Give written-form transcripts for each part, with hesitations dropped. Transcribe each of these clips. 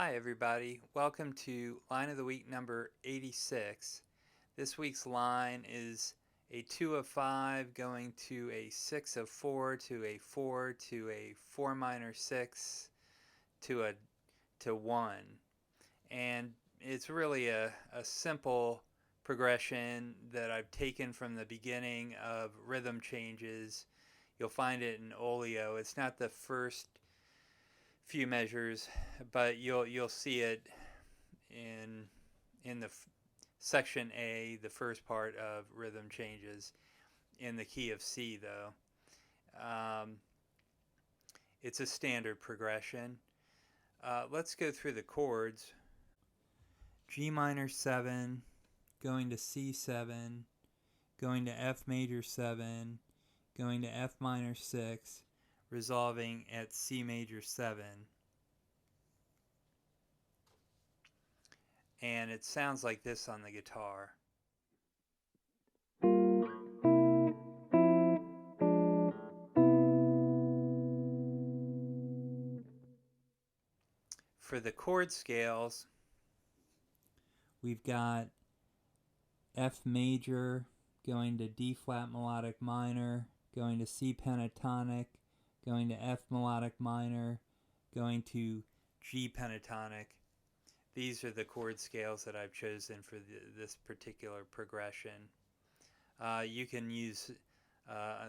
Hi everybody, welcome to Line of the Week number 86. This week's line is a 2 of 5 going to a 6 of 4 to a 4 to a 4 minor 6 to 1. And it's really a simple progression that I've taken from the beginning of rhythm changes. You'll find it in Olio. It's not the first few measures, but you'll see it in the section A, the first part of rhythm changes, in the key of C though. It's a standard progression. Let's go through the chords. G minor 7, going to C7, going to F major 7, going to F minor 6, resolving at C major 7. And it sounds like this on the guitar. For the chord scales, we've got F major going to D flat melodic minor, going to C pentatonic, going to F melodic minor, going to G pentatonic. These are the chord scales that I've chosen for this particular progression. You can use,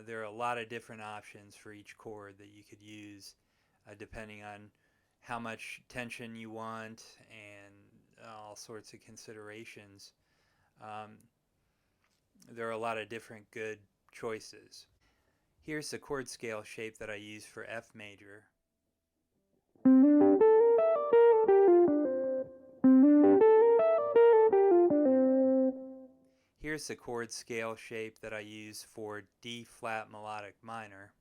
there are a lot of different options for each chord that you could use depending on how much tension you want and all sorts of considerations. There are a lot of different good choices. Here's the chord scale shape that I use for F major. Here's the chord scale shape that I use for D flat melodic minor.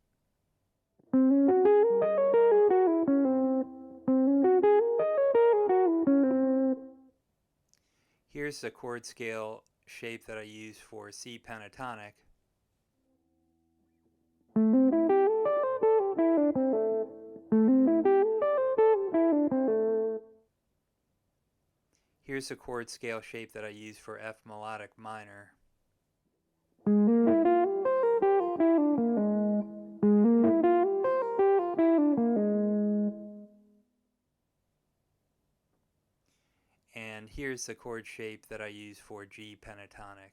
Here's the chord scale shape that I use for C pentatonic. Here's the chord scale shape that I use for F melodic minor. And here's the chord shape that I use for G pentatonic.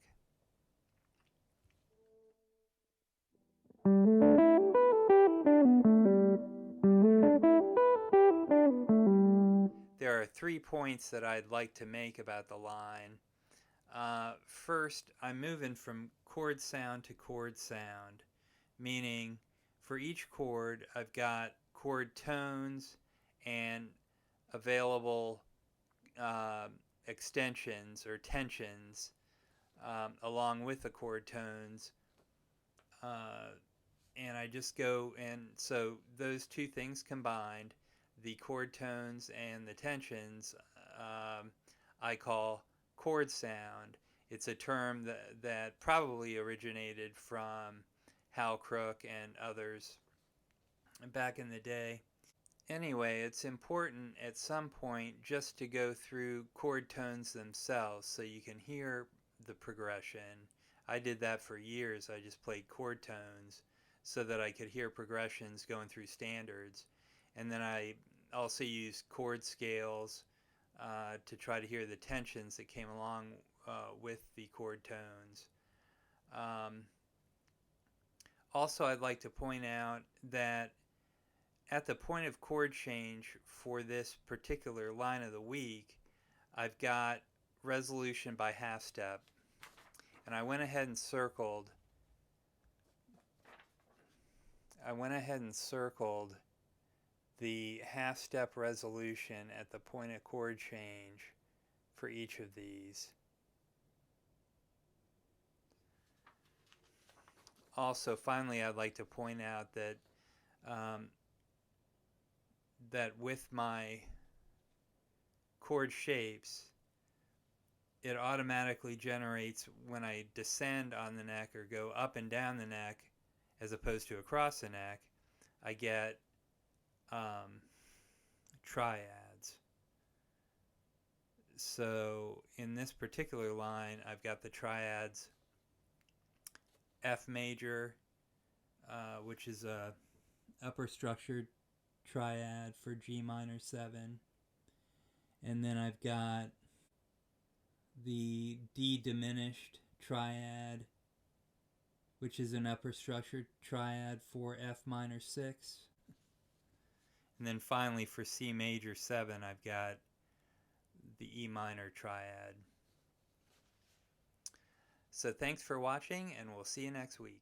There are 3 points that I'd like to make about the line. First, I'm moving from chord sound to chord sound, meaning for each chord I've got chord tones and available extensions or tensions along with the chord tones, and I just go, and so those two things combined, the chord tones and the tensions, I call chord sound. It's a term that probably originated from Hal Crook and others back in the day. Anyway, it's important at some point just to go through chord tones themselves so you can hear the progression. I did that for years. I just played chord tones so that I could hear progressions going through standards. And then I also used chord scales to try to hear the tensions that came along with the chord tones. Also, I'd like to point out that at the point of chord change for this particular line of the week, I've got resolution by half step. And I went ahead and circled the half step resolution at the point of chord change for each of these. Also, finally, I'd like to point out that that with my chord shapes, it automatically generates when I descend on the neck or go up and down the neck as opposed to across the neck, I get triads. So in this particular line, I've got the triads F major, which is a upper structured triad for G minor 7. And then I've got the D diminished triad, which is an upper structured triad for F minor 6. And then finally for C major 7, I've got the E minor triad. So thanks for watching, and we'll see you next week.